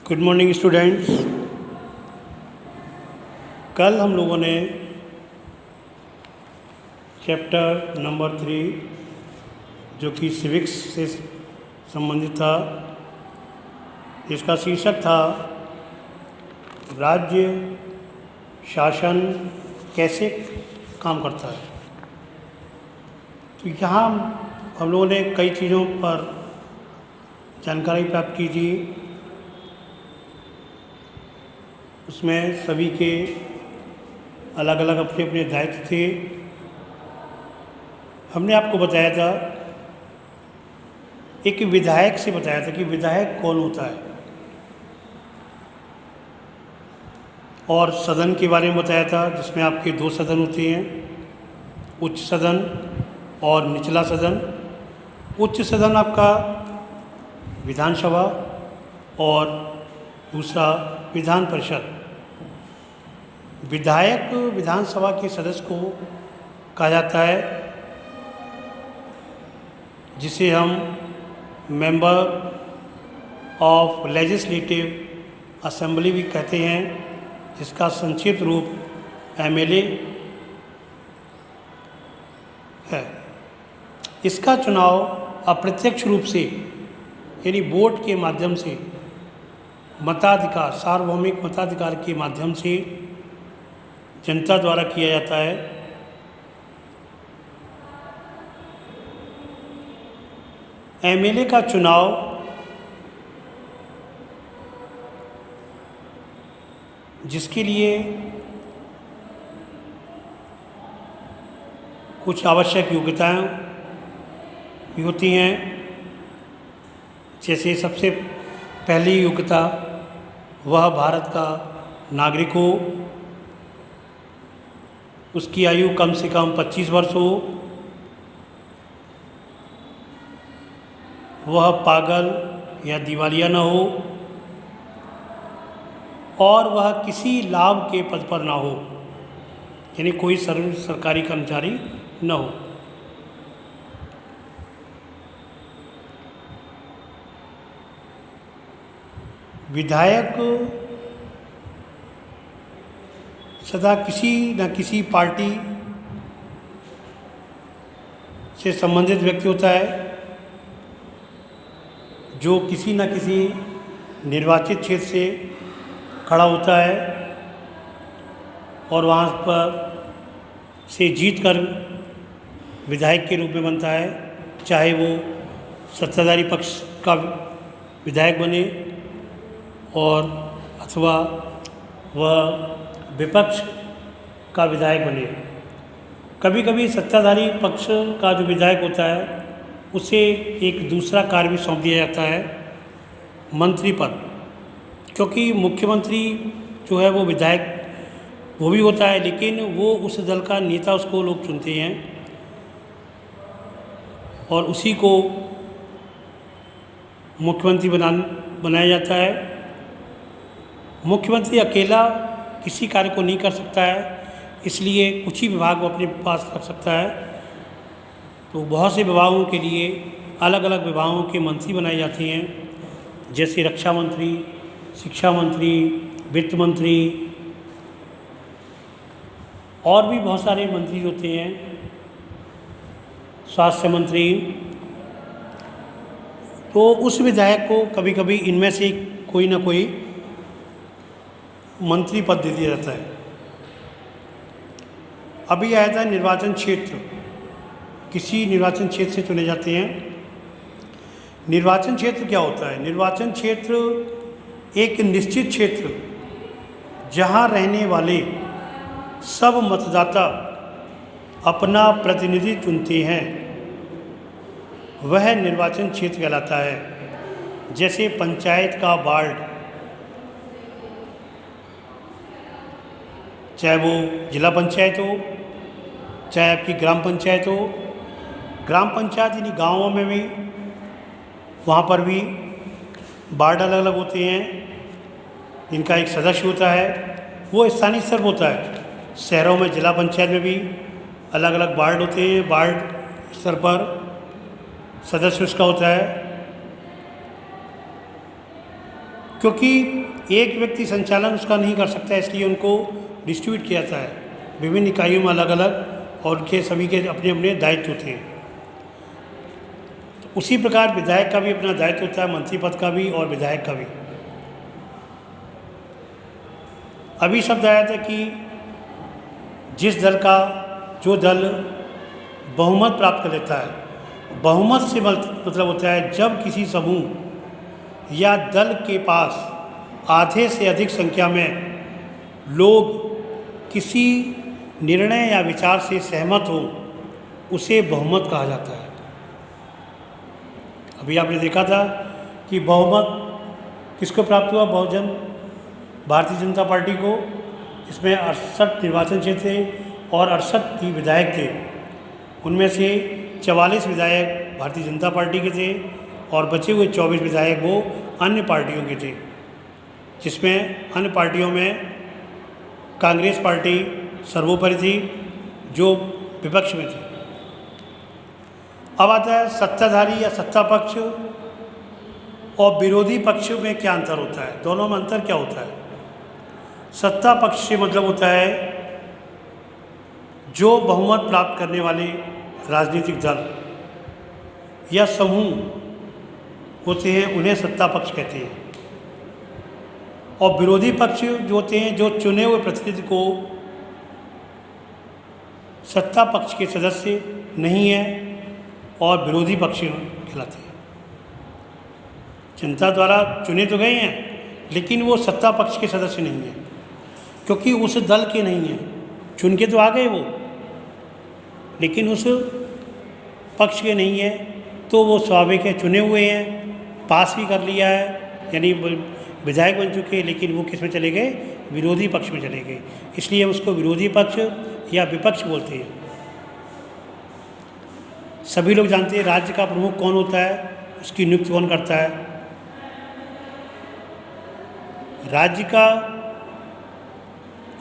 Good morning students. कल हम लोगों ने चैप्टर नंबर 3 जो कि सिविक्स से संबंधित था, इसका शीर्षक था राज्य शासन कैसे काम करता है। तो यहाँ हम लोगों ने कई चीज़ों पर जानकारी प्राप्त की थी। उसमें सभी के अलग अलग अपने अपने दायित्व थे। हमने आपको बताया था, एक विधायक से बताया था कि विधायक कौन होता है, और सदन के बारे में बताया था जिसमें आपके 2 सदन होते हैं, उच्च सदन और निचला सदन। उच्च सदन आपका विधानसभा और दूसरा विधान परिषद। विधायक विधानसभा के सदस्य को कहा जाता है, जिसे हम मेंबर ऑफ लेजिस्लेटिव असेंबली भी कहते हैं, जिसका संक्षिप्त रूप एमएलए है। इसका चुनाव अप्रत्यक्ष रूप से यानी वोट के माध्यम से, मताधिकार, सार्वभौमिक मताधिकार के माध्यम से जनता द्वारा किया जाता है। एमएलए का चुनाव जिसके लिए कुछ आवश्यक योग्यताएं भी होती हैं, जैसे सबसे पहली योग्यता वह भारत का नागरिक हो, उसकी आयु कम से कम 25 वर्ष हो, वह पागल या दिवालिया न हो, और वह किसी लाभ के पद पर ना हो, यानी कोई सरकारी कर्मचारी न हो। विधायक सदा किसी न किसी पार्टी से संबंधित व्यक्ति होता है, जो किसी न किसी निर्वाचित क्षेत्र से खड़ा होता है और वहाँ पर से जीतकर विधायक के रूप में बनता है, चाहे वो सत्ताधारी पक्ष का विधायक बने और अथवा वह विपक्ष का विधायक बने। कभी कभी सत्ताधारी पक्ष का जो विधायक होता है उसे एक दूसरा कार्य भी सौंप दिया जाता है, मंत्री पद, क्योंकि मुख्यमंत्री जो है वो विधायक वो भी होता है, लेकिन वो उस दल का नेता उसको लोग चुनते हैं और उसी को मुख्यमंत्री बनाया जाता है। मुख्यमंत्री अकेला किसी कार्य को नहीं कर सकता है, इसलिए कुछ ही विभाग वो अपने पास रख सकता है। तो बहुत से विभागों के लिए अलग अलग विभागों के मंत्री बनाए जाते हैं, जैसे रक्षा मंत्री, शिक्षा मंत्री, वित्त मंत्री, और भी बहुत सारे मंत्री होते हैं, स्वास्थ्य मंत्री। तो उस विधायक को कभी कभी इनमें से कोई ना कोई मंत्री पद दे दिया जाता है। अभी आया था निर्वाचन क्षेत्र, किसी निर्वाचन क्षेत्र से चुने जाते हैं। निर्वाचन क्षेत्र क्या होता है? निर्वाचन क्षेत्र एक निश्चित क्षेत्र जहां रहने वाले सब मतदाता अपना प्रतिनिधि चुनते हैं, वह निर्वाचन क्षेत्र कहलाता है। जैसे पंचायत का वार्ड, चाहे वो जिला पंचायत हो, चाहे आपकी ग्राम पंचायत हो। ग्राम पंचायत यानी गाँवों में भी, वहाँ पर भी वार्ड अलग अलग होते हैं, इनका एक सदस्य होता है, वो स्थानीय स्तर पर होता है। शहरों में जिला पंचायत में भी अलग अलग वार्ड होते हैं, वार्ड स्तर पर सदस्य उसका होता है। क्योंकि एक व्यक्ति संचालन उसका नहीं कर सकता, इसलिए उनको डिस्ट्रीब्यूट किया जाता है विभिन्न इकाइयों में अलग अलग, और उनके सभी के अपने अपने दायित्व होते हैं। तो उसी प्रकार विधायक का भी अपना दायित्व होता है, मंत्री पद का भी और विधायक का भी। अभी शब्द आया था कि जिस दल का जो दल बहुमत प्राप्त कर लेता है, बहुमत से मतलब होता है जब किसी समूह या दल के पास आधे से अधिक संख्या में लोग किसी निर्णय या विचार से सहमत हो, उसे बहुमत कहा जाता है। अभी आपने देखा था कि बहुमत किसको प्राप्त हुआ, भारतीय जनता पार्टी को, इसमें 68 निर्वाचन क्षेत्र थे और 68 ही विधायक थे। उनमें से 44 विधायक भारतीय जनता पार्टी के थे और बचे हुए 24 विधायक वो अन्य पार्टियों के थे, जिसमें अन्य पार्टियों में कांग्रेस पार्टी सर्वोपरि थी जो विपक्ष में थी। अब आता है सत्ताधारी या सत्ता पक्ष और विरोधी पक्ष में क्या अंतर होता है, दोनों में अंतर क्या होता है। सत्ता पक्ष से मतलब होता है जो बहुमत प्राप्त करने वाले राजनीतिक दल या समूह होते हैं, उन्हें सत्ता पक्ष कहते हैं। और विरोधी पक्ष जो होते हैं, जो चुने हुए प्रतिनिधि को सत्ता पक्ष के सदस्य नहीं है और विरोधी पक्ष कहलाते हैं। जनता द्वारा चुने तो गए हैं, लेकिन वो सत्ता पक्ष के सदस्य नहीं हैं, क्योंकि उस दल के नहीं हैं। चुन के तो आ गए वो, लेकिन उस पक्ष के नहीं है, तो वो स्वाभाविक है, चुने हुए हैं, पास भी कर लिया है, यानी विधायक बन चुके हैं, लेकिन वो किस में चले गए, विरोधी पक्ष में चले गए। इसलिए हम उसको विरोधी पक्ष या विपक्ष बोलते हैं। सभी लोग जानते हैं राज्य का प्रमुख कौन होता है, उसकी नियुक्ति कौन करता है। राज्य का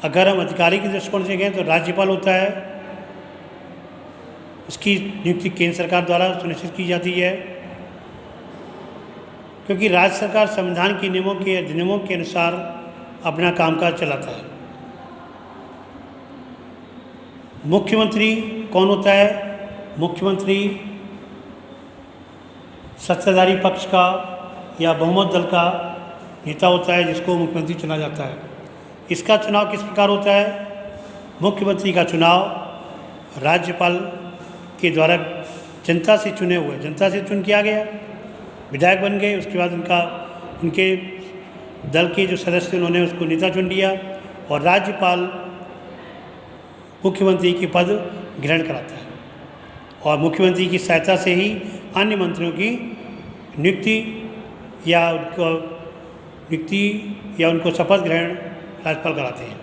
अगर हम अधिकारी के दृष्टिकोण से गए तो राज्यपाल होता है, उसकी नियुक्ति केंद्र सरकार द्वारा सुनिश्चित की जाती है, क्योंकि राज्य सरकार संविधान के नियमों के अनुसार अपना कामकाज चलाता है। मुख्यमंत्री कौन होता है, मुख्यमंत्री सत्ताधारी पक्ष का या बहुमत दल का नेता होता है, जिसको मुख्यमंत्री चुना जाता है। इसका चुनाव किस प्रकार होता है, मुख्यमंत्री का चुनाव राज्यपाल के द्वारा जनता से चुने हुए, जनता से चुन किया गया, विधायक बन गए, उसके बाद उनके दल के जो सदस्य उन्होंने उसको नेता चुन लिया, और राज्यपाल मुख्यमंत्री के पद ग्रहण कराता है, और मुख्यमंत्री की सहायता से ही अन्य मंत्रियों की नियुक्ति या उनको शपथ ग्रहण राज्यपाल कराते हैं।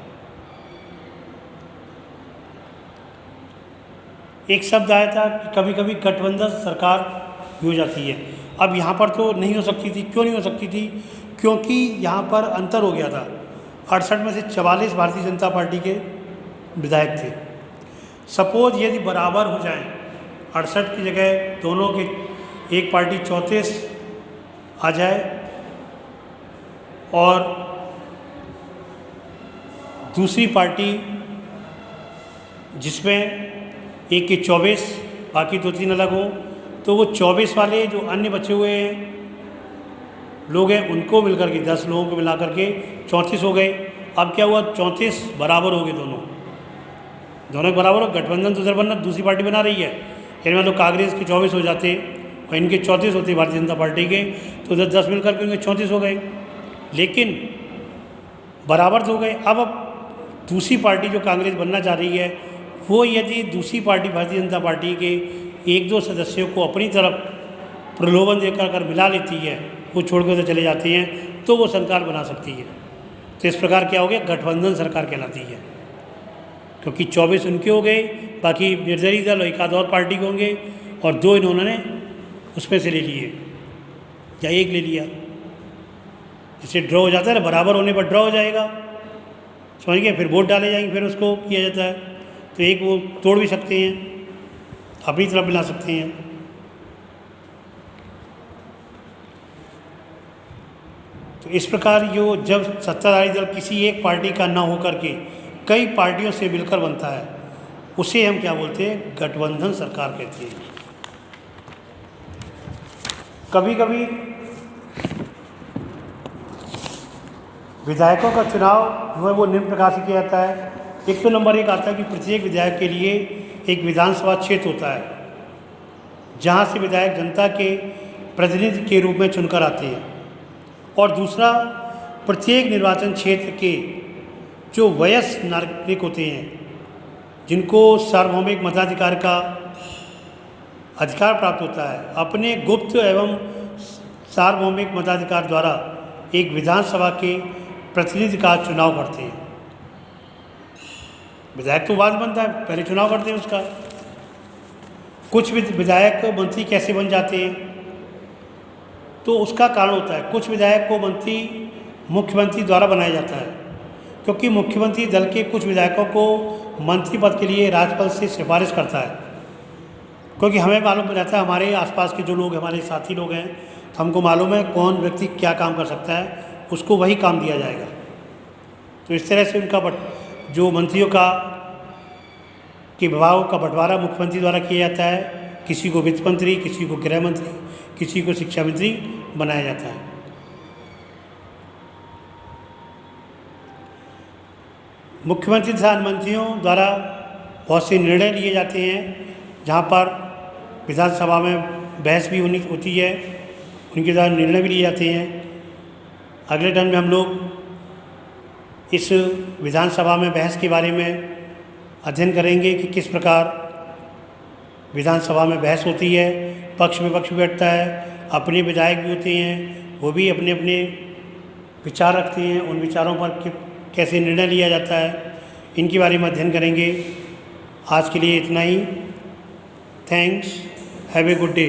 एक शब्द आया था कि कभी कभी गठबंधन सरकार हो जाती है। अब यहाँ पर तो नहीं हो सकती थी। क्यों नहीं हो सकती थी? क्योंकि यहाँ पर अंतर हो गया था। 68 में से 44 भारतीय जनता पार्टी के विधायक थे। सपोज यदि बराबर हो जाए, 68 की जगह दोनों के एक पार्टी 34 आ जाए और दूसरी पार्टी जिसमें एक के 24 बाकी 2-3 अलग हो, तो वो 24 वाले जो अन्य बचे हुए लोग हैं उनको मिलकर के 10 लोगों को मिला करके 34 हो गए। अब क्या हुआ, 34 बराबर हो गए, दोनों बराबर हो। गठबंधन तो उधर बनना दूसरी पार्टी बना रही है, यानी मतलब कांग्रेस के 24 हो जाते और इनके 34 होते भारतीय जनता पार्टी के, तो उधर 10 मिलकर के उनके 34 हो गए, लेकिन बराबर तो हो गए। अब दूसरी पार्टी जो कांग्रेस बनना चाह रही है, वो यदि दूसरी पार्टी भारतीय जनता पार्टी के 1-2 सदस्यों को अपनी तरफ प्रलोभन देकर अगर मिला लेती है, वो छोड़ कर चले जाते हैं, तो वो सरकार बना सकती है। तो इस प्रकार क्या हो गया, गठबंधन सरकार कहलाती है, क्योंकि 24 उनके हो गए, बाकी निर्दलीय दल एक आध और पार्टी के होंगे, और 2 इन्होंने उसमें से ले लिए या एक ले लिया। जैसे ड्रॉ हो जाता है ना, बराबर होने पर ड्रॉ हो जाएगा, समझ गए, फिर वोट डाले जाएंगे, फिर उसको किया जाता है। तो एक वो तोड़ भी सकते हैं, अपनी तरफ मिला सकते हैं। तो इस प्रकार जो जब सत्ताधारी दल किसी एक पार्टी का ना होकर के कई पार्टियों से मिलकर बनता है, उसे हम क्या बोलते हैं? गठबंधन सरकार कहते हैं। कभी कभी विधायकों का चुनाव जो है वो निम्न प्रकार से किया जाता है। एक तो नंबर 1 आता है कि प्रत्येक विधायक के लिए एक विधानसभा क्षेत्र होता है, जहाँ से विधायक जनता के प्रतिनिधि के रूप में चुनकर आते हैं। और दूसरा, प्रत्येक निर्वाचन क्षेत्र के जो वयस्क नागरिक होते हैं, जिनको सार्वभौमिक मताधिकार का अधिकार प्राप्त होता है, अपने गुप्त एवं सार्वभौमिक मताधिकार द्वारा एक विधानसभा के प्रतिनिधि का चुनाव करते हैं। विधायक तो बाद बनता है, पहले चुनाव करते हैं उसका। कुछ विधायक मंत्री कैसे बन जाते हैं, तो उसका कारण होता है, कुछ विधायक को मंत्री मुख्यमंत्री द्वारा बनाया जाता है, क्योंकि मुख्यमंत्री दल के कुछ विधायकों को मंत्री पद के लिए राज्यपाल से सिफारिश करता है। क्योंकि हमें मालूम रहता है, हमारे आसपास के जो लोग हमारे साथी लोग हैं, तो हमको मालूम है कौन व्यक्ति क्या काम कर सकता है, उसको वही काम दिया जाएगा। तो इस तरह से उनका जो मंत्रियों के विभागों का बंटवारा मुख्यमंत्री द्वारा किया जाता है। किसी को वित्त मंत्री, किसी को गृह मंत्री, किसी को शिक्षा मंत्री बनाया जाता है। मुख्यमंत्री तथा मंत्रियों द्वारा बहुत से निर्णय लिए जाते हैं, जहाँ पर विधानसभा में बहस भी होती है, उनके द्वारा निर्णय भी लिए जाते हैं। अगले टर्म में हम लोग इस विधानसभा में बहस के बारे में अध्ययन करेंगे कि किस प्रकार विधानसभा में बहस होती है, पक्ष विपक्ष बैठता है, अपने विधायक भी होते हैं, वो भी अपने अपने विचार रखते हैं, उन विचारों पर कैसे निर्णय लिया जाता है, इनके बारे में अध्ययन करेंगे। आज के लिए इतना ही। Thanks, have a good day.